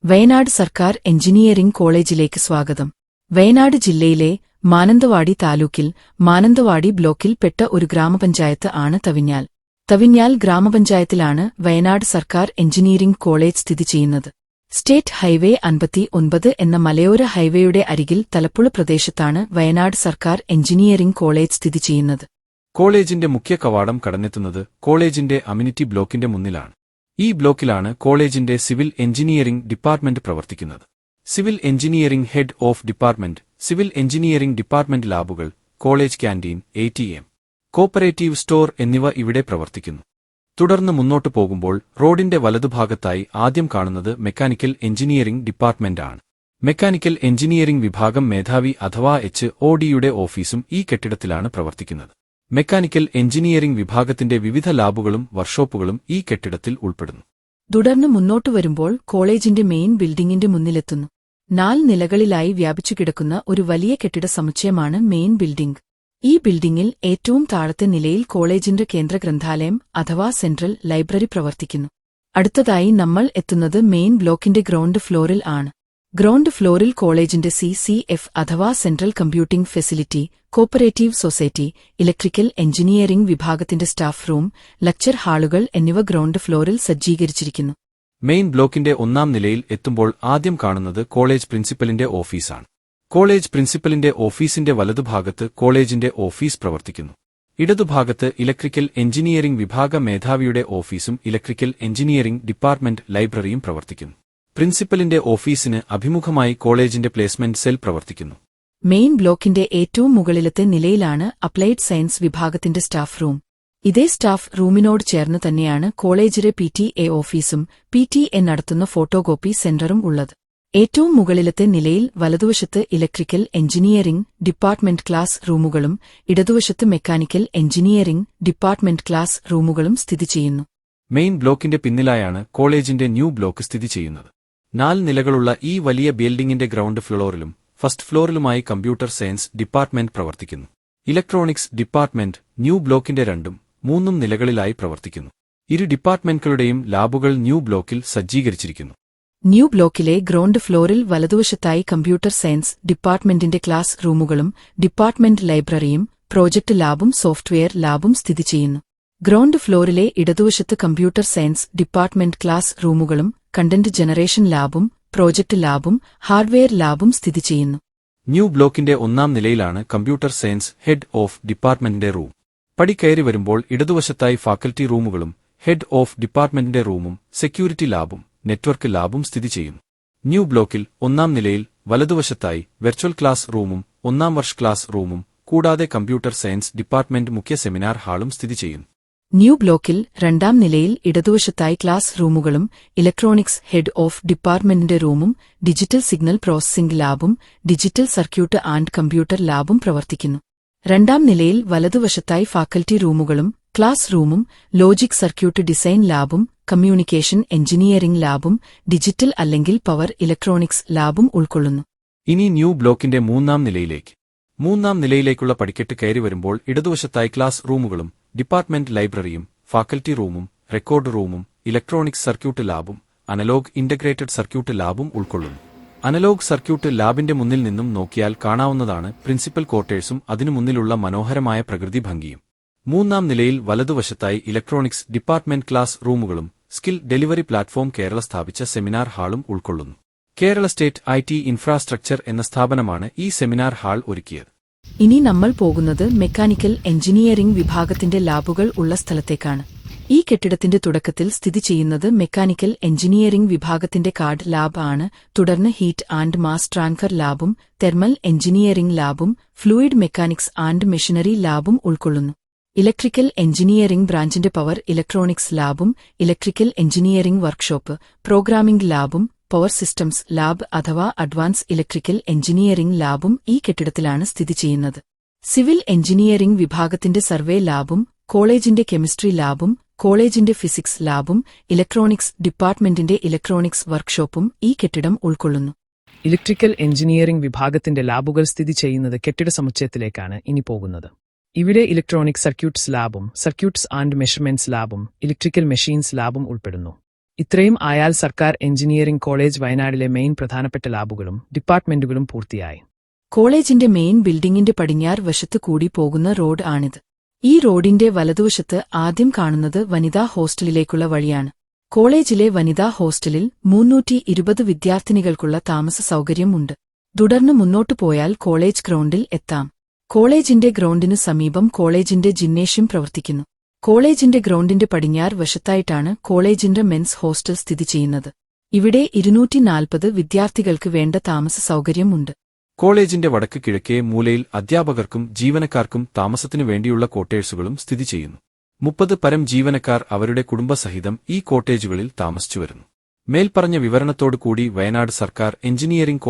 വയനാട് സർക്കാർ എഞ്ചിനീയറിംഗ് കോളേജിലേക്ക് സ്വാഗതം. വയനാട് ജില്ലയിലെ മാനന്തവാടി താലൂക്കിൽ മാനന്തവാടി ബ്ലോക്കിൽ പെട്ട ഒരു ഗ്രാമപഞ്ചായത്ത് ആണ് തവിഞ്ഞാൽ. തവിഞ്ഞാൽ ഗ്രാമപഞ്ചായത്തിലാണ് വയനാട് സർക്കാർ എഞ്ചിനീയറിംഗ് കോളേജ് സ്ഥിതി ചെയ്യുന്നത്. സ്റ്റേറ്റ് ഹൈവേ 59 എന്ന മലയോര ഹൈവേയുടെ അരികിൽ തലപ്പുഴ പ്രദേശത്താണ് വയനാട് സർക്കാർ എഞ്ചിനീയറിംഗ് കോളേജ് സ്ഥിതി ചെയ്യുന്നത്. കോളേജിന്റെ മുഖ്യ കവാടം കടന്നെത്തുന്നത് കോളേജിന്റെ അമ്യൂണിറ്റി ബ്ലോക്കിന്റെ മുന്നിലാണ്. ഈ ബ്ലോക്കിലാണ് കോളേജിന്റെ സിവിൽ എഞ്ചിനീയറിംഗ് ഡിപ്പാർട്ട്മെന്റ് പ്രവർത്തിക്കുന്നത്. Civil engineering head of department, civil engineering department ലാബുകൾ, college canteen, ATM, cooperative store എന്നിവ ഇവിടെ പ്രവർത്തിക്കുന്നു. തുടർന്ന് മുന്നോട്ടു പോകുമ്പോൾ റോഡിന്റെ വലതുഭാഗത്തായി ആദ്യം കാണുന്നത് മെക്കാനിക്കൽ എഞ്ചിനീയറിംഗ് ഡിപ്പാർട്ട്മെന്റാണ്. മെക്കാനിക്കൽ എഞ്ചിനീയറിംഗ് വിഭാഗം മേധാവി അഥവാ HODയുടെ ഓഫീസും ഈ കെട്ടിടത്തിലാണ് പ്രവർത്തിക്കുന്നത്. മെക്കാനിക്കൽ എഞ്ചിനീയറിംഗ് വിഭാഗത്തിന്റെ വിവിധ ലാബുകളും വർക്ക്ഷോപ്പുകളും ഈ കെട്ടിടത്തിൽ ഉൾപ്പെടുന്നു. തുടർന്ന് മുന്നോട്ടു വരുമ്പോൾ കോളേജിന്റെ മെയിൻ ബിൽഡിംഗിന്റെ മുന്നിലെത്തുന്നു. 4 നിലകളിലായി വ്യാപിച്ചുകിടക്കുന്ന ഒരു വലിയ കെട്ടിട സമുച്ചയമാണ് മെയിൻ ബിൽഡിംഗ്. ഈ ബിൽഡിംഗിൽ ഏറ്റവും താഴത്തെ നിലയിൽ കോളേജിന്റെ കേന്ദ്ര ഗ്രന്ഥാലയം അഥവാ സെൻട്രൽ ലൈബ്രറി പ്രവർത്തിക്കുന്നു. അടുത്തതായി നമ്മൾ എത്തുന്നത് മെയിൻ ബ്ലോക്കിന്റെ ഗ്രൗണ്ട് ഫ്ലോറിൽ ആണ്. ഗ്രൗണ്ട് ഫ്ലോറിൽ കോളേജിന്റെ CCF അഥവാ central computing facility, cooperative society, electrical engineering വിഭാഗത്തിന്റെ സ്റ്റാഫ് റൂം, ലക്ചർ ഹാളുകൾ എന്നിവ ഗ്രൗണ്ട് ഫ്ലോറിൽ സജ്ജീകരിച്ചിരിക്കുന്നു. മെയിൻ ബ്ലോക്കിന്റെ 1-ാം നിലയിൽ എത്തുമ്പോൾ ആദ്യം കാണുന്നത് കോളേജ് പ്രിൻസിപ്പലിന്റെ ഓഫീസാണ്. കോളേജ് പ്രിൻസിപ്പലിന്റെ ഓഫീസിന്റെ വലതുഭാഗത്ത് കോളേജിന്റെ ഓഫീസ് പ്രവർത്തിക്കുന്നു. ഇടതുഭാഗത്ത് ഇലക്ട്രിക്കൽ എഞ്ചിനീയറിംഗ് വിഭാഗ മേധാവിയുടെ ഓഫീസും ഇലക്ട്രിക്കൽ എഞ്ചിനീയറിംഗ് ഡിപ്പാർട്ട്മെന്റ് ലൈബ്രറിയും പ്രവർത്തിക്കുന്നു. പ്രിൻസിപ്പലിന്റെ ഓഫീസിന് അഭിമുഖമായി കോളേജിന്റെ പ്ലേസ്മെന്റ് സെൽ പ്രവർത്തിക്കുന്നു. മെയിൻ ബ്ലോക്കിന്റെ ഏറ്റവും മുകളിലത്തെ നിലയിലാണ് അപ്ലൈഡ് സയൻസ് വിഭാഗത്തിന്റെ സ്റ്റാഫ് റൂം. ഇതേ സ്റ്റാഫ് റൂമിനോട് ചേർന്ന് തന്നെയാണ് കോളേജിലെ PTA ഓഫീസും PTA നടത്തുന്ന ഫോട്ടോകോപ്പി സെന്ററും ഉള്ളത്. ഏറ്റവും മുകളിലത്തെ നിലയിൽ വലതുവശത്ത് ഇലക്ട്രിക്കൽ എഞ്ചിനീയറിംഗ് ഡിപ്പാർട്ട്മെന്റ് ക്ലാസ് റൂമുകളും ഇടതുവശത്ത് മെക്കാനിക്കൽ എഞ്ചിനീയറിംഗ് ഡിപ്പാർട്ട്മെന്റ് ക്ലാസ് റൂമുകളും സ്ഥിതി ചെയ്യുന്നു. മെയിൻ ബ്ലോക്കിന്റെ പിന്നിലായാണ് കോളേജിന്റെ ന്യൂ ബ്ലോക്ക് സ്ഥിതി ചെയ്യുന്നത്. 4 നിലകളുള്ള ഈ വലിയ ബിൽഡിംഗിന്റെ ഗ്രൗണ്ട് ഫ്ലോറിലും ഫസ്റ്റ് ഫ്ലോറിലുമായി കമ്പ്യൂട്ടർ സയൻസ് ഡിപ്പാർട്ട്മെന്റ് പ്രവർത്തിക്കുന്നു. ഇലക്ട്രോണിക്സ് ഡിപ്പാർട്ട്മെന്റ് ന്യൂ ബ്ലോക്കിന്റെ 2ഉം 3ഉം നിലകളിലായി പ്രവർത്തിക്കുന്നു. ഇരു ഡിപ്പാർട്ട്മെന്റുകളുടെയും ലാബുകൾ ന്യൂ ബ്ലോക്കിൽ സജ്ജീകരിച്ചിരിക്കുന്നു. ന്യൂ ബ്ലോക്കിലെ ഗ്രൗണ്ട് ഫ്ലോറിൽ വലതുവശത്തായി കമ്പ്യൂട്ടർ സയൻസ് ഡിപ്പാർട്ട്മെന്റിന്റെ ക്ലാസ് റൂമുകളും ഡിപ്പാർട്ട്മെന്റ് ലൈബ്രറിയും പ്രോജക്ട് ലാബും സോഫ്റ്റ്വെയർ ലാബും സ്ഥിതി ചെയ്യുന്നു. ഗ്രൗണ്ട് ഫ്ലോറിലെ ഇടതുവശത്ത് കമ്പ്യൂട്ടർ സയൻസ് ഡിപ്പാർട്ട്മെന്റ് ക്ലാസ് റൂമുകളും കണ്ടന്റ് ജനറേഷൻ ലാബും പ്രോജക്ട് ലാബും ഹാർഡ്വെയർ ലാബും സ്ഥിതി ചെയ്യുന്നു. ന്യൂ ബ്ലോക്കിന്റെ 1-ാം നിലയിലാണ് കമ്പ്യൂട്ടർ സയൻസ് ഹെഡ് ഓഫ് ഡിപ്പാർട്ട്മെന്റിന്റെ റൂം. പടി കയറി വരുമ്പോൾ ഇടതുവശത്തായി ഫാക്കൽറ്റി റൂമുകളും ഹെഡ് ഓഫ് ഡിപ്പാർട്ട്മെന്റിന്റെ റൂമും സെക്യൂരിറ്റി ലാബും നെറ്റ്വർക്ക് ലാബും സ്ഥിതി ചെയ്യുന്നു. ന്യൂ ബ്ലോക്കിൽ 1-ാം നിലയിൽ വലതുവശത്തായി വെർച്വൽ ക്ലാസ് റൂമും 1-ാം വർഷ ക്ലാസ് റൂമും കൂടാതെ കമ്പ്യൂട്ടർ സയൻസ് ഡിപ്പാർട്ട്മെന്റ് മുഖ്യ സെമിനാർ ഹാളും സ്ഥിതി ചെയ്യുന്നു. ന്യൂ ബ്ലോക്കിൽ 2-ാം നിലയിൽ ഇടതുവശത്തായി ക്ലാസ് റൂമുകളും ഇലക്ട്രോണിക്സ് ഹെഡ് ഓഫ് ഡിപ്പാർട്ട്മെന്റിന്റെ റൂമും ഡിജിറ്റൽ സിഗ്നൽ പ്രോസസിംഗ് ലാബും ഡിജിറ്റൽ സർക്യൂട്ട് ആൻഡ് കമ്പ്യൂട്ടർ ലാബും പ്രവർത്തിക്കുന്നു. 2-ാം നിലയിൽ വലതുവശത്തായി ഫാക്കൽറ്റി റൂമുകളും ക്ലാസ് റൂമും ലോജിക് സർക്യൂട്ട് ഡിസൈൻ ലാബും കമ്മ്യൂണിക്കേഷൻ എഞ്ചിനീയറിംഗ് ലാബും ഡിജിറ്റൽ അല്ലെങ്കിൽ പവർ ഇലക്ട്രോണിക്സ് ലാബും ഉൾക്കൊള്ളുന്നു. ഇനി ന്യൂ ബ്ലോക്കിന്റെ 3-ാം നിലയിലേക്ക്. 3-ാം നിലയിലേക്കുള്ള പടിക്കെട്ട് കയറി വരുമ്പോൾ ഇടതുവശത്തായി ക്ലാസ് റൂമുകളും ഡിപ്പാർട്ട്മെന്റ് ലൈബ്രറിയും ഫാക്കൽറ്റി റൂമും റെക്കോർഡ് റൂമും ഇലക്ട്രോണിക്സ് സർക്യൂട്ട് ലാബും അനലോഗ് ഇന്റഗ്രേറ്റഡ് സർക്യൂട്ട് ലാബും ഉൾക്കൊള്ളുന്നു. അനലോഗ് സർക്യൂട്ട് ലാബിന്റെ മുന്നിൽ നിന്നും നോക്കിയാൽ കാണാവുന്നതാണ് പ്രിൻസിപ്പൽ ക്വാർട്ടേഴ്സും അതിനു മുന്നിലുള്ള മനോഹരമായ പ്രകൃതി ഭംഗിയും. 3-ാം നിലയിൽ വലതുവശത്തായി ഇലക്ട്രോണിക്സ് ഡിപ്പാർട്ട്മെന്റ് ക്ലാസ് റൂമുകളും സ്കിൽ ഡെലിവറി പ്ലാറ്റ്ഫോം കേരള സ്ഥാപിച്ച സെമിനാർ ഹാളും ഉൾക്കൊള്ളുന്നു. കേരള സ്റ്റേറ്റ് IT ഇൻഫ്രാസ്ട്രക്ചർ എന്ന സ്ഥാപനമാണ് ഈ സെമിനാർ ഹാൾ ഒരുക്കിയത്. ഇനി നമ്മൾ പോകുന്നത് മെക്കാനിക്കൽ എഞ്ചിനീയറിംഗ് വിഭാഗത്തിന്റെ ലാബുകൾ ഉള്ള സ്ഥലത്തേക്കാണ്. ഈ കെട്ടിടത്തിന്റെ തുടക്കത്തിൽ സ്ഥിതി ചെയ്യുന്നത് മെക്കാനിക്കൽ എഞ്ചിനീയറിംഗ് വിഭാഗത്തിന്റെ കാർഡ് ലാബ് ആണ്. തുടർന്ന് ഹീറ്റ് ആൻഡ് മാസ് ട്രാൻസ്ഫർ ലാബും തെർമൽ എഞ്ചിനീയറിംഗ് ലാബും ഫ്ലൂയിഡ് മെക്കാനിക്സ് ആൻഡ് മെഷീനറി ലാബും ഉൾക്കൊള്ളുന്നു. ഇലക്ട്രിക്കൽ എഞ്ചിനീയറിംഗ് ബ്രാഞ്ചിന്റെ പവർ ഇലക്ട്രോണിക്സ് ലാബും ഇലക്ട്രിക്കൽ എഞ്ചിനീയറിംഗ് വർക്ക്ഷോപ്പ്, പ്രോഗ്രാമിംഗ് ലാബും പവർ സിസ്റ്റംസ് ലാബ് അഥവാ അഡ്വാൻസ് ഇലക്ട്രിക്കൽ എഞ്ചിനീയറിംഗ് ലാബും ഈ കെട്ടിടത്തിലാണ് സ്ഥിതി ചെയ്യുന്നത്. സിവിൽ എഞ്ചിനീയറിംഗ് വിഭാഗത്തിന്റെ സർവേ ലാബും കോളേജിന്റെ കെമിസ്ട്രി ലാബും കോളേജിന്റെ ഫിസിക്സ് ലാബും ഇലക്ട്രോണിക്സ് ഡിപ്പാർട്ട്മെന്റിന്റെ ഇലക്ട്രോണിക്സ് വർക്ക്ഷോപ്പും ഈ കെട്ടിടം ഉൾക്കൊള്ളുന്നു. ഇലക്ട്രിക്കൽ എഞ്ചിനീയറിംഗ് വിഭാഗത്തിന്റെ ലാബുകൾ സ്ഥിതി ചെയ്യുന്നത് കെട്ടിട സമുച്ചയത്തിലേക്കാണ് ഇനി പോകുന്നത്. ഇവിടെ ഇലക്ട്രോണിക് സർക്യൂട്ട്സ് ലാബും സർക്യൂട്ട്സ് ആൻഡ് മെഷർമെന്റ്സ് ലാബും ഇലക്ട്രിക്കൽ മെഷീൻസ് ലാബും ഉൾപ്പെടുന്നു. ഇത്രയും ആയാൽ സർക്കാർ എഞ്ചിനീയറിംഗ് കോളേജ് വയനാടിലെ മെയിൻ പ്രധാനപ്പെട്ട ലാബുകളും ഡിപ്പാർട്ട്മെന്റുകളും പൂർത്തിയായി. കോളേജിന്റെ മെയിൻ ബിൽഡിംഗിന്റെ പടിഞ്ഞാറ് വശത്ത് കൂടി പോകുന്ന റോഡ് ആണിത്. ഈ റോഡിന്റെ വലതുവശത്ത് ആദ്യം കാണുന്നത് വനിതാ ഹോസ്റ്റലിലേക്കുള്ള വഴിയാണ്. കോളേജിലെ വനിതാ ഹോസ്റ്റലിൽ 320 വിദ്യാർത്ഥിനികൾക്കുള്ള താമസ സൗകര്യം ഉണ്ട്. തുടർന്ന് മുന്നോട്ടു പോയാൽ കോളേജ് ഗ്രൗണ്ടിൽ എത്താം. കോളേജിന്റെ ഗ്രൗണ്ടിനു സമീപം കോളേജിന്റെ ജിംനേഷ്യം പ്രവർത്തിക്കുന്നു. കോളേജിന്റെ ഗ്രൗണ്ടിന്റെ പടിഞ്ഞാറ് വശത്തായിട്ടാണ് കോളേജിന്റെ മെൻസ് ഹോസ്റ്റൽ സ്ഥിതി ചെയ്യുന്നത്. ഇവിടെ 240 വിദ്യാർത്ഥികൾക്ക് വേണ്ട താമസ സൗകര്യം ഉണ്ട്. കോളേജിന്റെ വടക്ക് കിഴക്കേ മൂലയിൽ അധ്യാപകർക്കും ജീവനക്കാർക്കും താമസത്തിനു വേണ്ടിയുള്ള കോട്ടേഴ്സുകളും സ്ഥിതി ചെയ്യുന്നു. 30 പരം ജീവനക്കാർ അവരുടെ കുടുംബസഹിതം ഈ കോട്ടേജുകളിൽ താമസിച്ചുവരുന്നു. മേൽപ്പറഞ്ഞ വിവരണത്തോടുകൂടി വയനാട് സർക്കാർ എഞ്ചിനീയറിംഗ് കോളേജ്